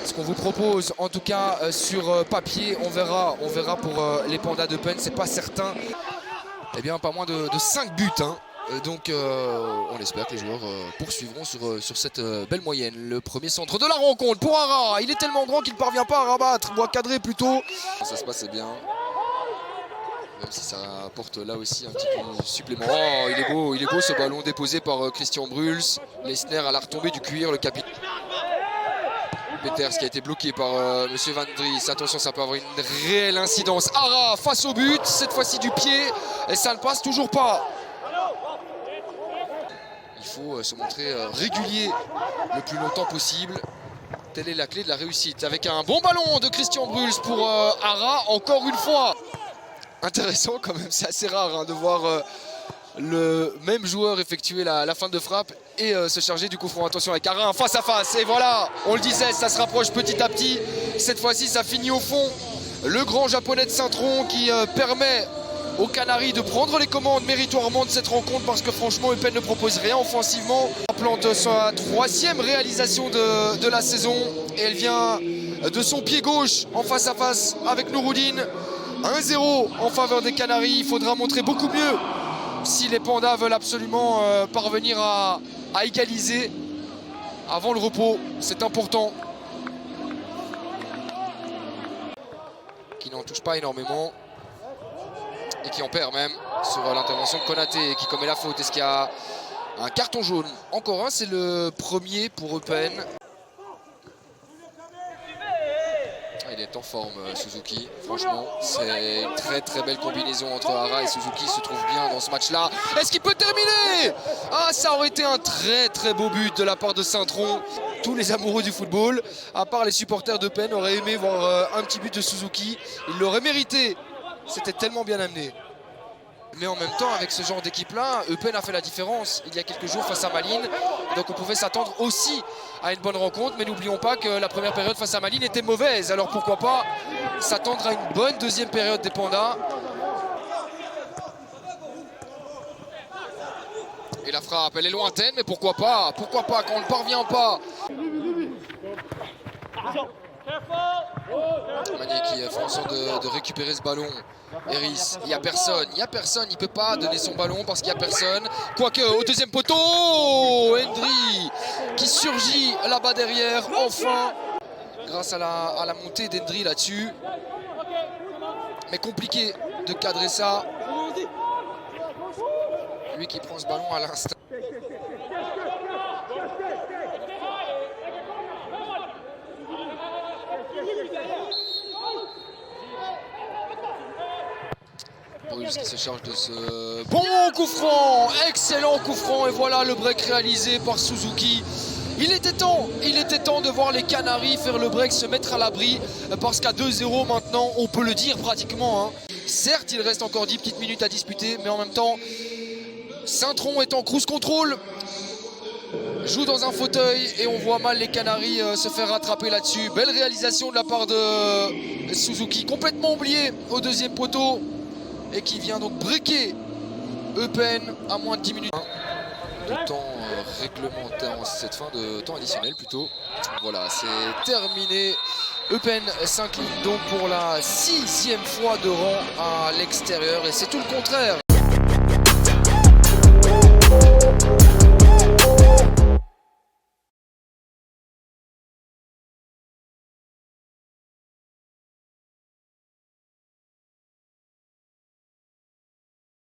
Ce qu'on vous propose, en tout cas sur papier, on verra pour les Pandas d'Eupen, c'est pas certain. Eh bien, pas moins de 5 buts. Hein. Donc, on espère que les joueurs poursuivront sur cette belle moyenne. Le premier centre de la rencontre pour Ara. Il est tellement grand qu'il ne parvient pas à rabattre, ou à cadrer plutôt. Ça se passait bien. Même si ça apporte là aussi un petit peu supplément. Oh, il est beau ce ballon déposé par Christian Bruls. Lesner à la retombée du cuir, le capitaine. Peters qui a été bloqué par Monsieur Van Dries. Attention, ça peut avoir une réelle incidence. Ara face au but, cette fois-ci du pied. Et ça ne passe toujours pas. Il faut se montrer régulier le plus longtemps possible. Telle est la clé de la réussite. Avec un bon ballon de Christian Bruls pour Ara, encore une fois. Intéressant quand même, c'est assez rare hein, de voir le même joueur effectuer la fin de frappe et se charger du coup front. Attention avec Ara, face à face. Et voilà, on le disait, ça se rapproche petit à petit. Cette fois-ci, ça finit au fond. Le grand japonais de Saint-Tron qui permet aux Canaries de prendre les commandes méritoirement de cette rencontre parce que franchement Eupen ne propose rien offensivement. Elle plante sa 3e réalisation de la saison et elle vient de son pied gauche en face à face avec Nouroudine. 1-0 en faveur des Canaries. Il faudra montrer beaucoup mieux si les Pandas veulent absolument parvenir à égaliser avant le repos. C'est important. Qui n'en touche pas énormément. Et qui en perd même sur l'intervention de Konaté qui commet la faute. Est-ce qu'il y a un carton jaune? Encore un, c'est le premier pour Eupen. Il est en forme Suzuki, franchement c'est une très belle combinaison entre Ara et Suzuki, se trouve bien dans ce match là. Est-ce qu'il peut terminer? Ah, ça aurait été un très beau but de la part de Saint-Tron. Tous les amoureux du football, à part les supporters d'Eupen, auraient aimé voir un petit but de Suzuki. Il l'aurait mérité, c'était tellement bien amené. Mais en même temps, avec ce genre d'équipe-là, Eupen a fait la différence il y a quelques jours face à Malines. Donc on pouvait s'attendre aussi à une bonne rencontre. Mais n'oublions pas que la première période face à Malines était mauvaise. Alors pourquoi pas s'attendre à une bonne deuxième période des Pandas. Et la frappe, elle est lointaine, mais pourquoi pas quand on ne parvient pas. Manier qui fait en sorte de récupérer ce ballon. Eris, il n'y a personne, il ne peut pas donner son ballon parce qu'il n'y a personne. Quoique au deuxième poteau, Hendry qui surgit là-bas derrière, enfin, grâce à la montée d'Hendry là-dessus. Mais compliqué de cadrer ça. Lui qui prend ce ballon à l'instant. Bruls qui se charge de ce bon coup franc, excellent coup franc et voilà le break réalisé par Suzuki. Il était temps de voir les Canaries faire le break, se mettre à l'abri parce qu'à 2-0 maintenant, on peut le dire pratiquement. Hein. Certes, il reste encore 10 petites minutes à disputer, mais en même temps, Saint-Tron est en cruise control, joue dans un fauteuil et on voit mal les Canaries se faire rattraper là-dessus. Belle réalisation de la part de Suzuki, complètement oublié au deuxième poteau. Et qui vient donc briquer Eupen à moins de 10 minutes de temps réglementaire, cette fin de temps additionnel plutôt. Voilà, c'est terminé. Eupen s'incline donc pour la 6e fois de rang à l'extérieur et c'est tout le contraire